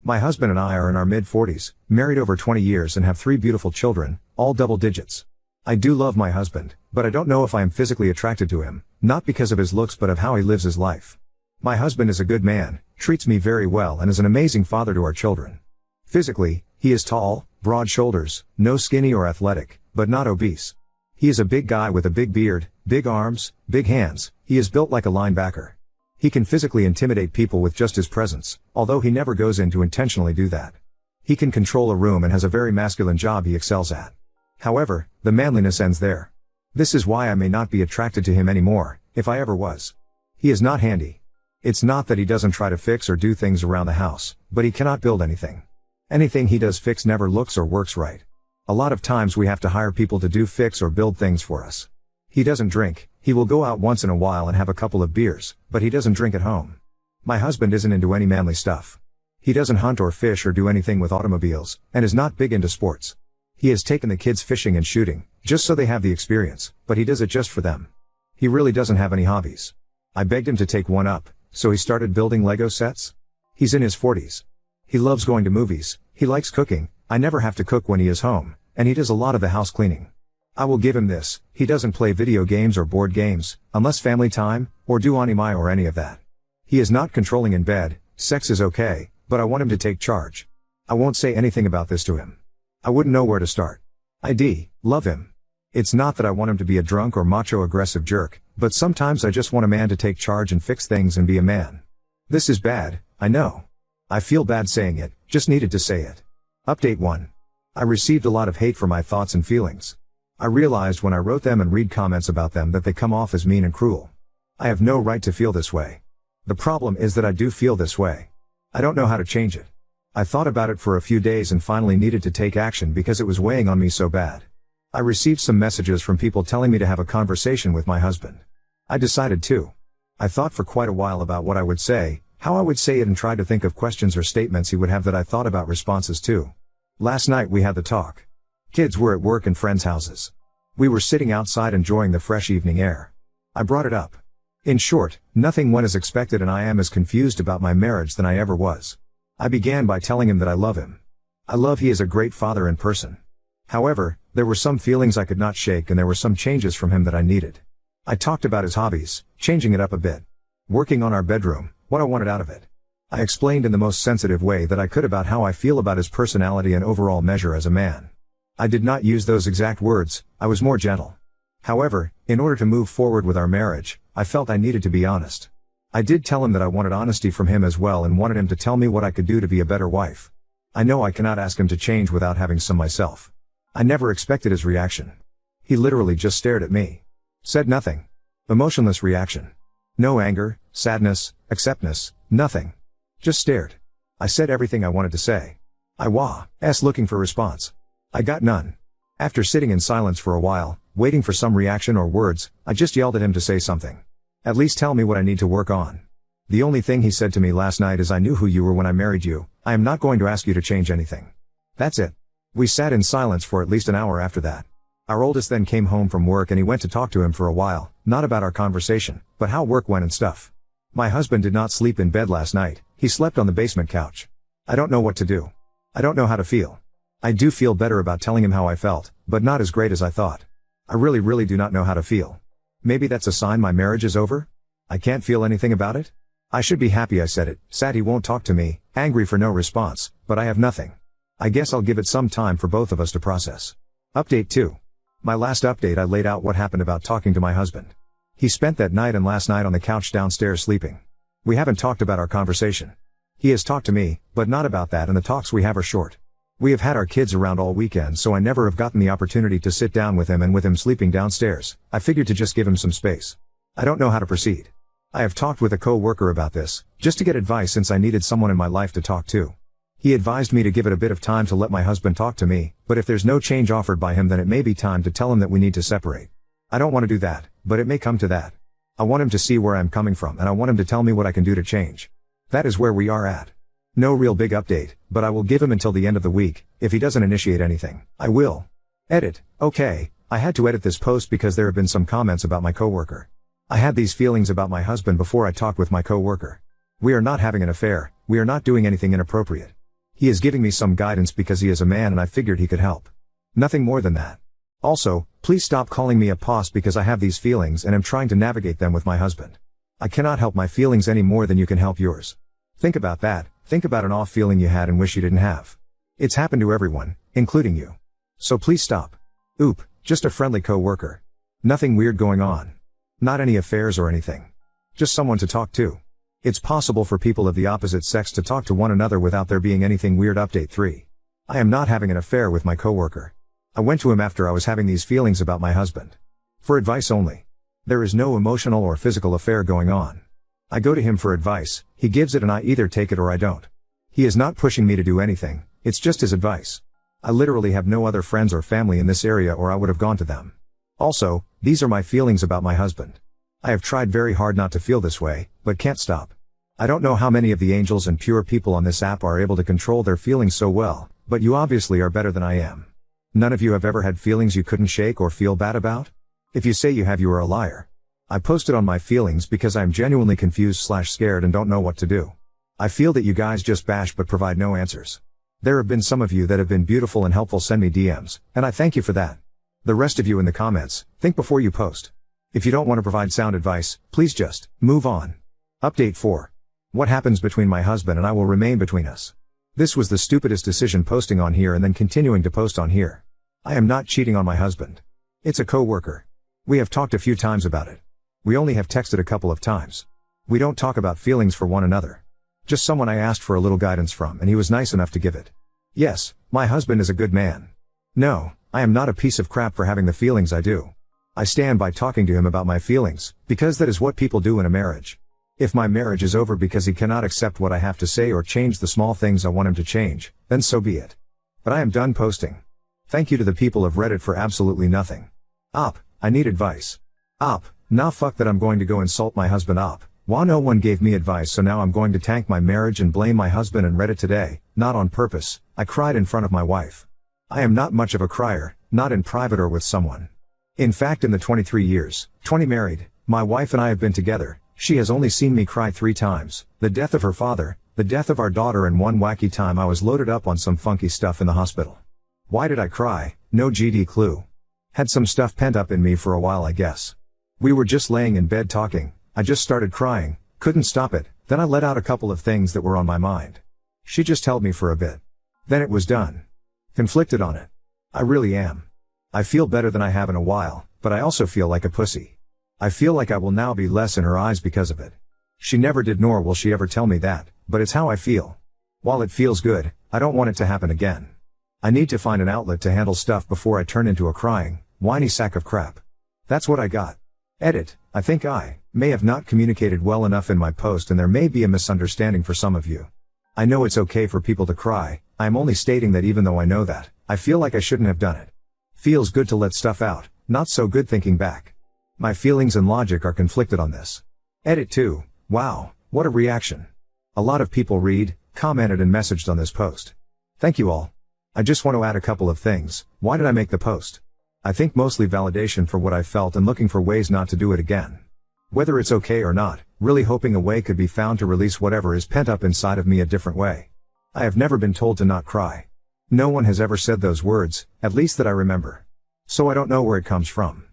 My husband and I are in our mid-40s, married over 20 years and have 3 beautiful children, all double digits. I do love my husband, but I don't know if I am physically attracted to him, not because of his looks but of how he lives his life. My husband is a good man, treats me very well and is an amazing father to our children. Physically, he is tall, broad shoulders, no skinny or athletic, but not obese. He is a big guy with a big beard, big arms, big hands. He is built like a linebacker. He can physically intimidate people with just his presence, although he never goes in to intentionally do that. He can control a room and has a very masculine job he excels at. However, the manliness ends there. This is why I may not be attracted to him anymore, if I ever was. He is not handy. It's not that he doesn't try to fix or do things around the house, but he cannot build anything. Anything he does fix never looks or works right. A lot of times we have to hire people to do fix or build things for us. He doesn't drink. He will go out once in a while and have a couple of beers, but he doesn't drink at home. My husband isn't into any manly stuff. He doesn't hunt or fish or do anything with automobiles, and is not big into sports. He has taken the kids fishing and shooting, just so they have the experience, but he does it just for them. He really doesn't have any hobbies. I begged him to take one up, so he started building Lego sets. He's in his 40s. He loves going to movies, he likes cooking. I never have to cook when he is home, and he does a lot of the house cleaning. I will give him this, he doesn't play video games or board games, unless family time, or do anime or any of that. He is not controlling in bed, sex is okay, but I want him to take charge. I won't say anything about this to him. I wouldn't know where to start. I love him. It's not that I want him to be a drunk or macho aggressive jerk, but sometimes I just want a man to take charge and fix things and be a man. This is bad, I know. I feel bad saying it, just needed to say it. Update 1. I received a lot of hate for my thoughts and feelings. I realized when I wrote them and read comments about them that they come off as mean and cruel. I have no right to feel this way. The problem is that I do feel this way. I don't know how to change it. I thought about it for a few days and finally needed to take action because it was weighing on me so bad. I received some messages from people telling me to have a conversation with my husband. I decided to. I thought for quite a while about what I would say, how I would say it, and tried to think of questions or statements he would have that I thought about responses to. Last night we had the talk. Kids were at work and friends' houses. We were sitting outside enjoying the fresh evening air. I brought it up. In short, nothing went as expected and I am as confused about my marriage than I ever was. I began by telling him that I love him. He is a great father in person. However, there were some feelings I could not shake and there were some changes from him that I needed. I talked about his hobbies, changing it up a bit. Working on our bedroom, what I wanted out of it. I explained in the most sensitive way that I could about how I feel about his personality and overall measure as a man. I did not use those exact words, I was more gentle. However, in order to move forward with our marriage, I felt I needed to be honest. I did tell him that I wanted honesty from him as well and wanted him to tell me what I could do to be a better wife. I know I cannot ask him to change without having some myself. I never expected his reaction. He literally just stared at me. Said nothing. Emotionless reaction. No anger, sadness, acceptance, nothing. Just stared. I said everything I wanted to say. I was looking for response. I got none. After sitting in silence for a while, waiting for some reaction or words, I just yelled at him to say something. At least tell me what I need to work on. The only thing he said to me last night is, I knew who you were when I married you, I am not going to ask you to change anything. That's it. We sat in silence for at least an hour after that. Our oldest then came home from work and he went to talk to him for a while, not about our conversation, but how work went and stuff. My husband did not sleep in bed last night, he slept on the basement couch. I don't know what to do. I don't know how to feel. I do feel better about telling him how I felt, but not as great as I thought. I really do not know how to feel. Maybe that's a sign my marriage is over? I can't feel anything about it? I should be happy I said it, sad he won't talk to me, angry for no response, but I have nothing. I guess I'll give it some time for both of us to process. Update 2. My last update I laid out what happened about talking to my husband. He spent that night and last night on the couch downstairs sleeping. We haven't talked about our conversation. He has talked to me, but not about that, and the talks we have are short. We have had our kids around all weekend, so I never have gotten the opportunity to sit down with him, and with him sleeping downstairs, I figured to just give him some space. I don't know how to proceed. I have talked with a co-worker about this, just to get advice since I needed someone in my life to talk to. He advised me to give it a bit of time to let my husband talk to me, but if there's no change offered by him then it may be time to tell him that we need to separate. I don't want to do that, but it may come to that. I want him to see where I'm coming from and I want him to tell me what I can do to change. That is where we are at. No real big update, but I will give him until the end of the week. If he doesn't initiate anything, I will. Edit. Okay, I had to edit this post because there have been some comments about my coworker. I had these feelings about my husband before I talked with my coworker. We are not having an affair, we are not doing anything inappropriate. He is giving me some guidance because he is a man and I figured he could help. Nothing more than that. Also, please stop calling me a poss because I have these feelings and am trying to navigate them with my husband. I cannot help my feelings any more than you can help yours. Think about that, think about an off feeling you had and wish you didn't have. It's happened to everyone, including you. So please stop. Oop, just a friendly co-worker. Nothing weird going on. Not any affairs or anything. Just someone to talk to. It's possible for people of the opposite sex to talk to one another without there being anything weird. Update 3. I am not having an affair with my coworker. I went to him after I was having these feelings about my husband. For advice only. There is no emotional or physical affair going on. I go to him for advice, he gives it and I either take it or I don't. He is not pushing me to do anything, it's just his advice. I literally have no other friends or family in this area or I would have gone to them. Also, these are my feelings about my husband. I have tried very hard not to feel this way, but can't stop. I don't know how many of the angels and pure people on this app are able to control their feelings so well, but you obviously are better than I am. None of you have ever had feelings you couldn't shake or feel bad about? If you say you have, you are a liar. I posted on my feelings because I am genuinely confused/scared and don't know what to do. I feel that you guys just bash but provide no answers. There have been some of you that have been beautiful and helpful, send me DMs, and I thank you for that. The rest of you in the comments, think before you post. If you don't want to provide sound advice, please just move on. Update 4. What happens between my husband and I will remain between us. This was the stupidest decision, posting on here and then continuing to post on here. I am not cheating on my husband. It's a co-worker. We have talked a few times about it. We only have texted a couple of times. We don't talk about feelings for one another. Just someone I asked for a little guidance from and he was nice enough to give it. Yes, my husband is a good man. No, I am not a piece of crap for having the feelings I do. I stand by talking to him about my feelings, because that is what people do in a marriage. If my marriage is over because he cannot accept what I have to say or change the small things I want him to change, then so be it. But I am done posting. Thank you to the people of Reddit for absolutely nothing. Op, I need advice. Op, nah, fuck that, I'm going to go insult my husband. Op, wow, no one gave me advice, so now I'm going to tank my marriage and blame my husband and Reddit today, not on purpose. I cried in front of my wife. I am not much of a crier, not in private or with someone. In fact, in the 23 years, 20 married, my wife and I have been together, she has only seen me cry 3 times, the death of her father, the death of our daughter, and one wacky time I was loaded up on some funky stuff in the hospital. Why did I cry? No GD clue. Had some stuff pent up in me for a while, I guess. We were just laying in bed talking, I just started crying, couldn't stop it, then I let out a couple of things that were on my mind. She just held me for a bit. Then it was done. Conflicted on it. I really am. I feel better than I have in a while, but I also feel like a pussy. I feel like I will now be less in her eyes because of it. She never did, nor will she ever tell me that, but it's how I feel. While it feels good, I don't want it to happen again. I need to find an outlet to handle stuff before I turn into a crying, whiny sack of crap. That's what I got. Edit, I think I may have not communicated well enough in my post and there may be a misunderstanding for some of you. I know it's okay for people to cry, I am only stating that even though I know that, I feel like I shouldn't have done it. Feels good to let stuff out, not so good thinking back. My feelings and logic are conflicted on this. Edit 2, wow, what a reaction. A lot of people read, commented and messaged on this post. Thank you all. I just want to add a couple of things. Why did I make the post? I think mostly validation for what I felt and looking for ways not to do it again. Whether it's okay or not, really hoping a way could be found to release whatever is pent up inside of me a different way. I have never been told to not cry. No one has ever said those words, at least that I remember. So I don't know where it comes from.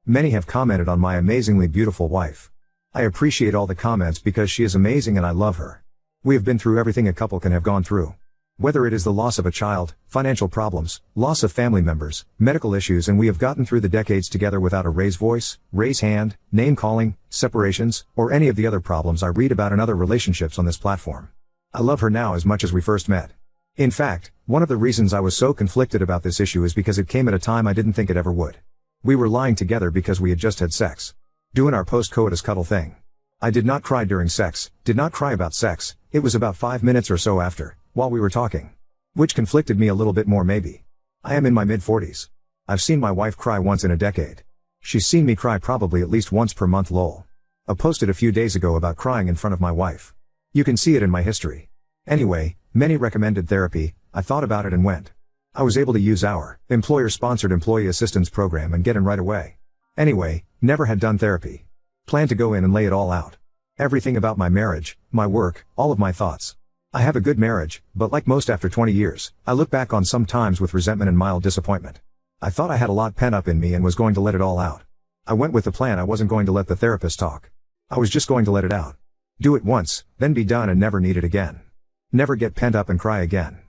Many have commented on my amazingly beautiful wife. I appreciate all the comments because she is amazing and I love her. We have been through everything a couple can have gone through. Whether it is the loss of a child, financial problems, loss of family members, medical issues, and we have gotten through the decades together without a raised voice, raise hand, name calling, separations, or any of the other problems I read about in other relationships on this platform. I love her now as much as we first met. In fact, one of the reasons I was so conflicted about this issue is because it came at a time I didn't think it ever would. We were lying together because we had just had sex. Doing our post-coitus cuddle thing. I did not cry during sex, did not cry about sex, it was about 5 minutes or so after, while we were talking. Which conflicted me a little bit more maybe. I am in my mid-40s. I've seen my wife cry once in a decade. She's seen me cry probably at least once per month lol. I posted a few days ago about crying in front of my wife. You can see it in my history. Anyway, many recommended therapy, I thought about it and went. I was able to use our employer-sponsored employee assistance program and get in right away. Anyway, never had done therapy. Planned to go in and lay it all out. Everything about my marriage, my work, all of my thoughts. I have a good marriage, but like most after 20 years, I look back on some times with resentment and mild disappointment. I thought I had a lot pent up in me and was going to let it all out. I went with the plan I wasn't going to let the therapist talk. I was just going to let it out. Do it once, then be done and never need it again. Never get pent up and cry again.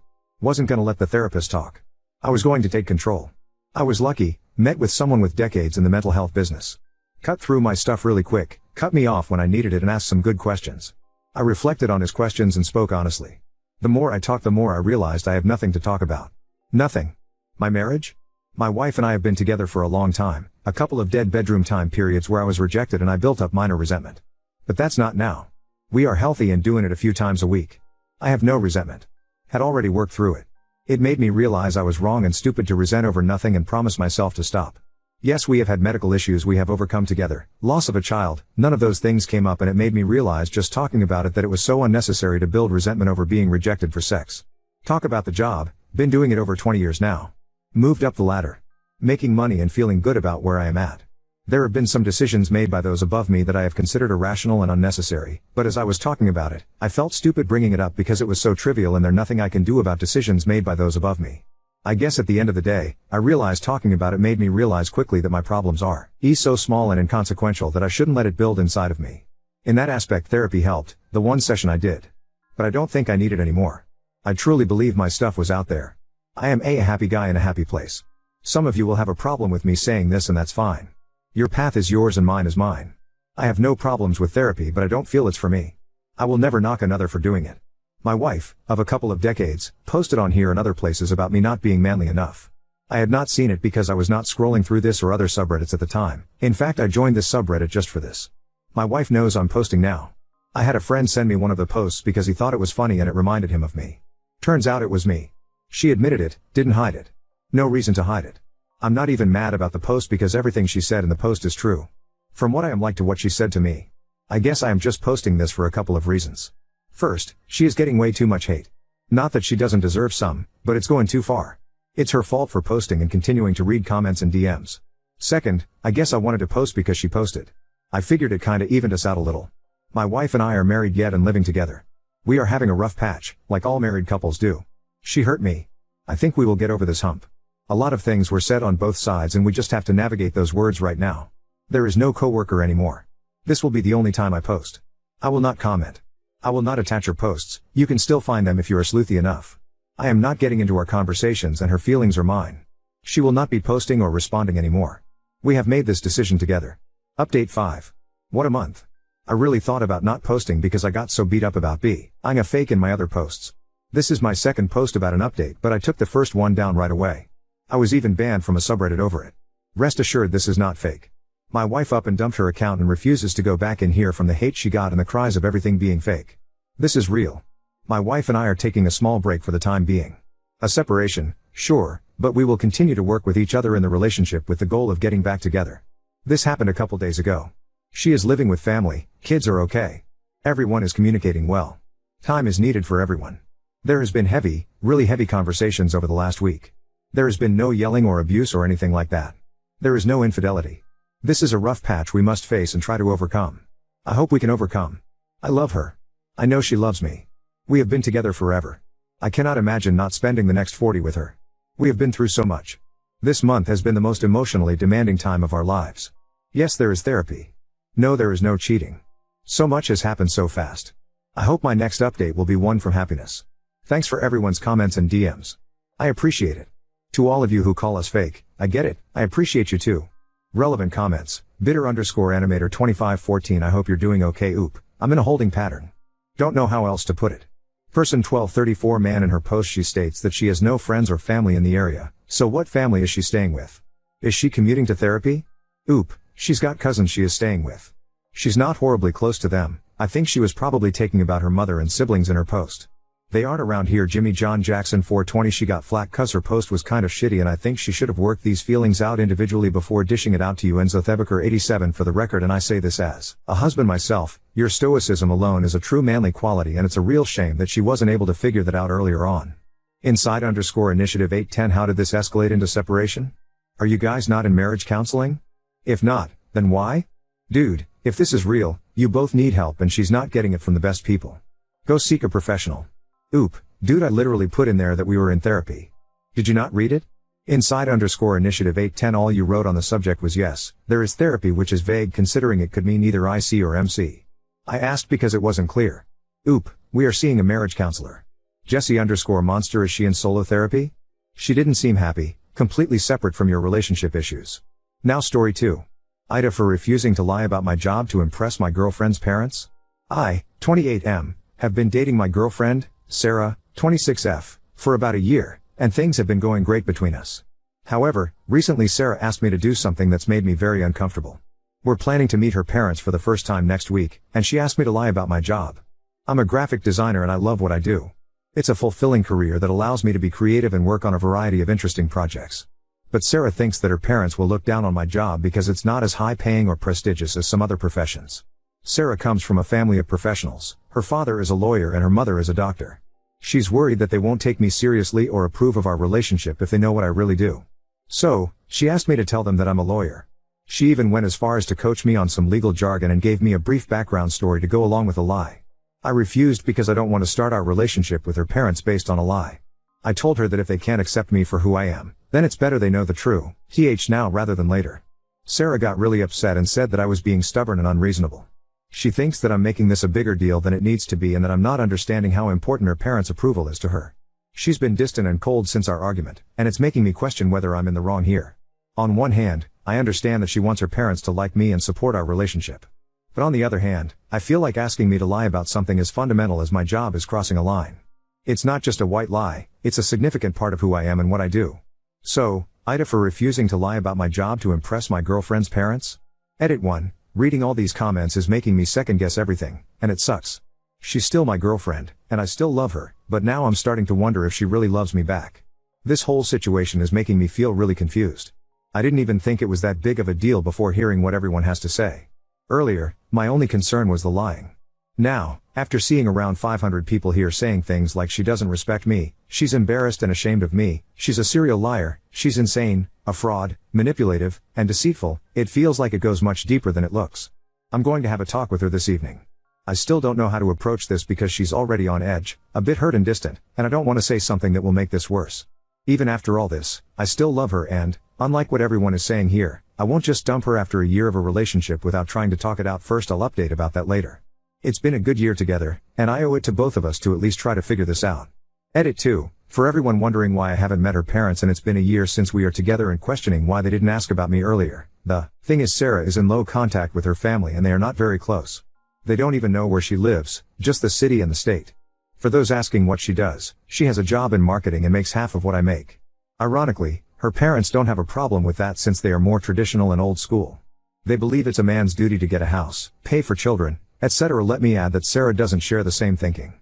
Wasn't gonna let the therapist talk. I was going to take control. I was lucky, met with someone with decades in the mental health business. Cut through my stuff really quick, cut me off when I needed it and asked some good questions. I reflected on his questions and spoke honestly. The more I talked, the more I realized I have nothing to talk about. Nothing. My marriage? My wife and I have been together for a long time, a couple of dead bedroom time periods where I was rejected and I built up minor resentment. But that's not now. We are healthy and doing it a few times a week. I have no resentment. Had already worked through it. It made me realize I was wrong and stupid to resent over nothing and promise myself to stop. Yes, we have had medical issues we have overcome together, loss of a child, none of those things came up and it made me realize just talking about it that it was so unnecessary to build resentment over being rejected for sex. Talk about the job, been doing it over 20 years now. Moved up the ladder. Making money and feeling good about where I am at. There have been some decisions made by those above me that I have considered irrational and unnecessary, but as I was talking about it, I felt stupid bringing it up because it was so trivial and there's nothing I can do about decisions made by those above me. I guess at the end of the day, I realized talking about it made me realize quickly that my problems are so small and inconsequential that I shouldn't let it build inside of me. In that aspect, therapy helped, the one session I did. But I don't think I need it anymore. I truly believe my stuff was out there. I am a happy guy in a happy place. Some of you will have a problem with me saying this and that's fine. Your path is yours and mine is mine. I have no problems with therapy, but I don't feel it's for me. I will never knock another for doing it. My wife, of a couple of decades, posted on here and other places about me not being manly enough. I had not seen it because I was not scrolling through this or other subreddits at the time. In fact, I joined this subreddit just for this. My wife knows I'm posting now. I had a friend send me one of the posts because he thought it was funny and it reminded him of me. Turns out it was me. She admitted it, didn't hide it. No reason to hide it. I'm not even mad about the post because everything she said in the post is true. From what I am like to what she said to me. I guess I am just posting this for a couple of reasons. First, she is getting way too much hate. Not that she doesn't deserve some, but it's going too far. It's her fault for posting and continuing to read comments and DMs. Second, I guess I wanted to post because she posted. I figured it kinda evened us out a little. My wife and I are married yet and living together. We are having a rough patch, like all married couples do. She hurt me. I think we will get over this hump. A lot of things were said on both sides and we just have to navigate those words right now. There is no coworker anymore. This will be the only time I post. I will not comment. I will not attach her posts, you can still find them if you are sleuthy enough. I am not getting into our conversations and her feelings are mine. She will not be posting or responding anymore. We have made this decision together. Update 5. What a month. I really thought about not posting because I got so beat up about being a fake in my other posts. This is my second post about an update, but I took the first one down right away. I was even banned from a subreddit over it. Rest assured this is not fake. My wife up and dumped her account and refuses to go back in here from the hate she got and the cries of everything being fake. This is real. My wife and I are taking a small break for the time being. A separation, sure, but we will continue to work with each other in the relationship with the goal of getting back together. This happened a couple days ago. She is living with family, kids are okay. Everyone is communicating well. Time is needed for everyone. There has been heavy, really heavy conversations over the last week. There has been no yelling or abuse or anything like that. There is no infidelity. This is a rough patch we must face and try to overcome. I hope we can overcome. I love her. I know she loves me. We have been together forever. I cannot imagine not spending the next 40 with her. We have been through so much. This month has been the most emotionally demanding time of our lives. Yes, there is therapy. No, there is no cheating. So much has happened so fast. I hope my next update will be one from happiness. Thanks for everyone's comments and DMs. I appreciate it. To all of you who call us fake, I get it, I appreciate you too. Relevant comments, bitter_animator 2514 I hope you're doing okay. Oop, I'm in a holding pattern. Don't know how else to put it. Person 1234 man in her post she states that she has no friends or family in the area, so what family is she staying with? Is she commuting to therapy? Oop, she's got cousins she is staying with. She's not horribly close to them, I think she was probably taking about her mother and siblings in her post. They aren't around here. Jimmy John Jackson 420 she got flack cause her post was kind of shitty and I think she should have worked these feelings out individually before dishing it out to you. Enzo Thebeker 87 for the record, and I say this as a husband myself, your stoicism alone is a true manly quality and it's a real shame that she wasn't able to figure that out earlier on. Inside_initiative 810 how did this escalate into separation? Are you guys not in marriage counseling? If not, then why? Dude, if this is real, you both need help and she's not getting it from the best people. Go seek a professional. Oop, dude, I literally put in there that we were in therapy. Did you not read it? Inside_initiative 810 all you wrote on the subject was yes, there is therapy, which is vague considering it could mean either IC or MC. I asked because it wasn't clear. Oop, we are seeing a marriage counselor. Jessie_monster, is she in solo therapy? She didn't seem happy, completely separate from your relationship issues. Now story 2. Ida, for refusing to lie about my job to impress my girlfriend's parents. I, 28M, have been dating my girlfriend, Sarah, 26F, for about a year, and things have been going great between us. However, recently Sarah asked me to do something that's made me very uncomfortable. We're planning to meet her parents for the first time next week, and she asked me to lie about my job. I'm a graphic designer and I love what I do. It's a fulfilling career that allows me to be creative and work on a variety of interesting projects. But Sarah thinks that her parents will look down on my job because it's not as high paying or prestigious as some other professions. Sarah comes from a family of professionals. Her father is a lawyer and her mother is a doctor. She's worried that they won't take me seriously or approve of our relationship if they know what I really do. So, she asked me to tell them that I'm a lawyer. She even went as far as to coach me on some legal jargon and gave me a brief background story to go along with the lie. I refused because I don't want to start our relationship with her parents based on a lie. I told her that if they can't accept me for who I am, then it's better they know the true th now rather than later. Sarah got really upset and said that I was being stubborn and unreasonable. She thinks that I'm making this a bigger deal than it needs to be and that I'm not understanding how important her parents' approval is to her. She's been distant and cold since our argument, and it's making me question whether I'm in the wrong here. On one hand, I understand that she wants her parents to like me and support our relationship. But on the other hand, I feel like asking me to lie about something as fundamental as my job is crossing a line. It's not just a white lie, it's a significant part of who I am and what I do. So, Ida, for refusing to lie about my job to impress my girlfriend's parents? Edit 1. Reading all these comments is making me second guess everything, and it sucks. She's still my girlfriend, and I still love her, but now I'm starting to wonder if she really loves me back. This whole situation is making me feel really confused. I didn't even think it was that big of a deal before hearing what everyone has to say. Earlier, my only concern was the lying. Now, after seeing around 500 people here saying things like she doesn't respect me, she's embarrassed and ashamed of me, she's a serial liar, she's insane, a fraud, manipulative, and deceitful, it feels like it goes much deeper than it looks. I'm going to have a talk with her this evening. I still don't know how to approach this because she's already on edge, a bit hurt and distant, and I don't want to say something that will make this worse. Even after all this, I still love her and, unlike what everyone is saying here, I won't just dump her after a year of a relationship without trying to talk it out first. I'll update about that later. It's been a good year together, and I owe it to both of us to at least try to figure this out. Edit 2. For everyone wondering why I haven't met her parents and it's been a year since we are together and questioning why they didn't ask about me earlier, the thing is Sarah is in low contact with her family and they are not very close. They don't even know where she lives, just the city and the state. For those asking what she does, she has a job in marketing and makes half of what I make. Ironically, her parents don't have a problem with that since they are more traditional and old school. They believe it's a man's duty to get a house, pay for children, etc. Let me add that Sarah doesn't share the same thinking.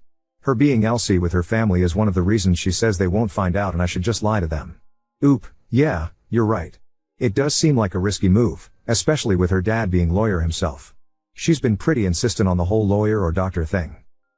Her being LC with her family is one of the reasons she says they won't find out and I should just lie to them. Oop, yeah, you're right. It does seem like a risky move, especially with her dad being lawyer himself. She's been pretty insistent on the whole lawyer or doctor thing.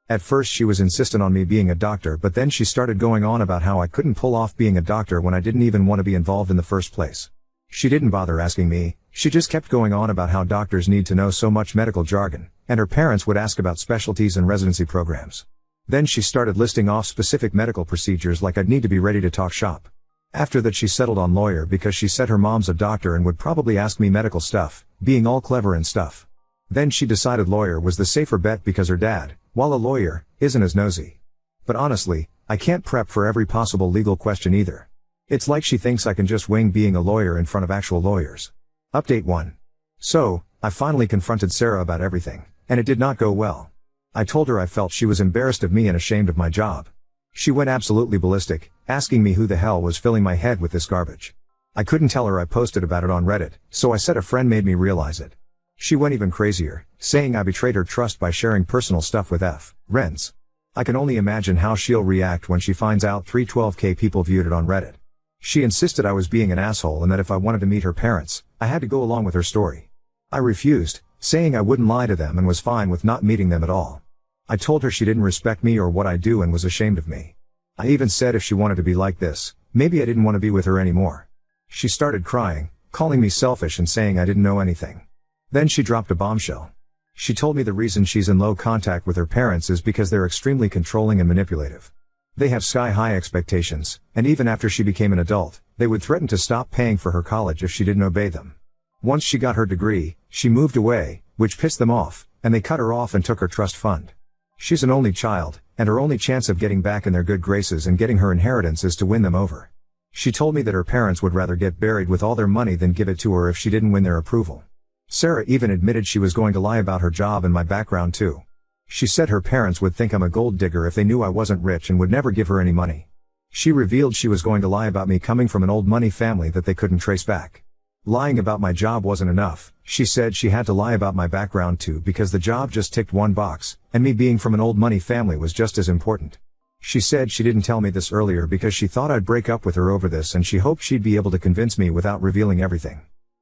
At first she was insistent on me being a doctor, but then she started going on about how I couldn't pull off being a doctor when I didn't even want to be involved in the first place. She didn't bother asking me, she just kept going on about how doctors need to know so much medical jargon, and her parents would ask about specialties and residency programs. Then she started listing off specific medical procedures like I'd need to be ready to talk shop. After that she settled on lawyer because she said her mom's a doctor and would probably ask me medical stuff, being all clever and stuff. Then she decided lawyer was the safer bet because her dad, while a lawyer, isn't as nosy. But honestly, I can't prep for every possible legal question either. It's like she thinks I can just wing being a lawyer in front of actual lawyers. Update 1. So, I finally confronted Sarah about everything, and it did not go well. I told her I felt she was embarrassed of me and ashamed of my job. She went absolutely ballistic, asking me who the hell was filling my head with this garbage. I couldn't tell her I posted about it on Reddit, so I said a friend made me realize it. She went even crazier, saying I betrayed her trust by sharing personal stuff with friends. I can only imagine how she'll react when she finds out 312k people viewed it on Reddit. She insisted I was being an asshole and that if I wanted to meet her parents, I had to go along with her story. I refused, saying I wouldn't lie to them and was fine with not meeting them at all. I told her she didn't respect me or what I do and was ashamed of me. I even said if she wanted to be like this, maybe I didn't want to be with her anymore. She started crying, calling me selfish and saying I didn't know anything. Then she dropped a bombshell. She told me the reason she's in low contact with her parents is because they're extremely controlling and manipulative. They have sky-high expectations, and even after she became an adult, they would threaten to stop paying for her college if she didn't obey them. Once she got her degree, she moved away, which pissed them off, and they cut her off and took her trust fund. She's an only child, and her only chance of getting back in their good graces and getting her inheritance is to win them over. She told me that her parents would rather get buried with all their money than give it to her if she didn't win their approval. Sarah even admitted she was going to lie about her job and my background too. She said her parents would think I'm a gold digger if they knew I wasn't rich and would never give her any money. She revealed she was going to lie about me coming from an old money family that they couldn't trace back. Lying about my job wasn't enough. She said she had to lie about my background too because the job just ticked one box, and me being from an old money family was just as important. She said she didn't tell me this earlier because she thought I'd break up with her over this and she hoped she'd be able to convince me without revealing everything.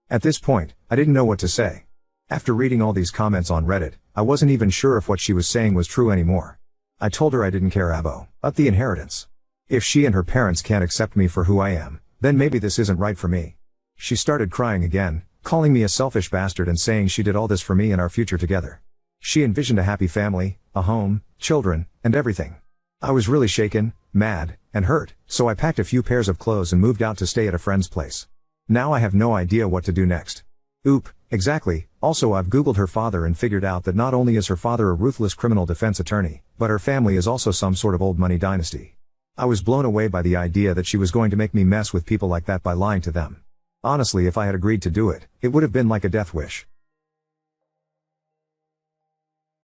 At this point, I didn't know what to say. After reading all these comments on Reddit, I wasn't even sure if what she was saying was true anymore. I told her I didn't care about the inheritance. If she and her parents can't accept me for who I am, then maybe this isn't right for me. She started crying again, calling me a selfish bastard and saying she did all this for me and our future together. She envisioned a happy family, a home, children, and everything. I was really shaken, mad, and hurt, so I packed a few pairs of clothes and moved out to stay at a friend's place. Now I have no idea what to do next. Oop, exactly. Also, I've Googled her father and figured out that not only is her father a ruthless criminal defense attorney, but her family is also some sort of old money dynasty. I was blown away by the idea that she was going to make me mess with people like that by lying to them. Honestly, if I had agreed to do it, it would have been like a death wish.